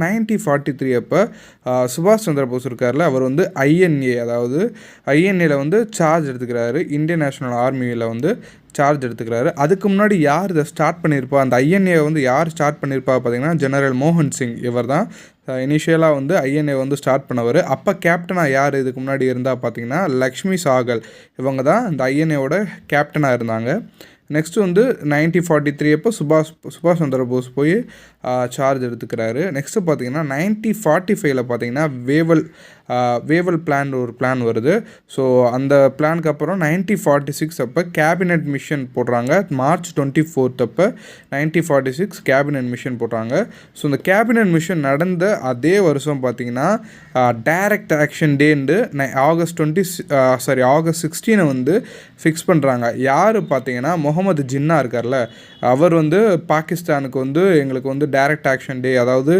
1943 அப்போ சுபாஷ் சந்திர போஸ் இருக்கார்ல, அவர் வந்து ஐஎன்ஏ, அதாவது ஐஎன்ஏல வந்து சார்ஜ் எடுத்துக்கிறாரு. இந்தியன் நேஷனல் ஆர்மியில் வந்து சார்ஜ் எடுத்துக்கிறாரு. அதுக்கு முன்னாடி யார் இதை ஸ்டார்ட் பண்ணியிருப்பா, அந்த ஐஎன்ஏ வந்து யார் ஸ்டார்ட் பண்ணியிருப்பா பார்த்தீங்கன்னா, ஜெனரல் மோகன் சிங். இவர் தான் இனிஷியலாக வந்து ஐஎன்ஏ வந்து ஸ்டார்ட் பண்ணவர். அப்போ கேப்டனாக யார் இதுக்கு முன்னாடி இருந்தால் பார்த்தீங்கன்னா, லக்ஷ்மி சாகல். இவங்க தான் இந்த ஐஎன்ஏவோட கேப்டனாக இருந்தாங்க. நெக்ஸ்ட்டு வந்து 1943 அப்போ சுபாஷ் சந்திர போஸ் போய் சார்ஜ் எடுத்துக்கிறாரு. நெக்ஸ்ட்டு பார்த்தீங்கன்னா 1945 பார்த்தீங்கன்னா வேவல் பிளான் ஒரு பிளான் வருது. ஸோ அந்த பிளானுக்கு அப்புறம் 1946 அப்போ கேபினெட் மிஷன் போடுறாங்க. மார்ச் 24 அப்போ 1946 கேபினெட் மிஷன் போடுறாங்க. ஸோ இந்த கேபினெட் மிஷன் நடந்த அதே வருஷம் பார்த்தீங்கன்னா டைரக்ட் ஆக்ஷன் டேன்னு ஆகஸ்ட் 16 வந்து ஃபிக்ஸ் பண்ணுறாங்க. யார் பார்த்தீங்கன்னா முகமது ஜின்னா இருக்கார்ல, அவர் வந்து பாகிஸ்தானுக்கு வந்து எங்களுக்கு வந்து டைரக்ட் ஆக்ஷன் டே, அதாவது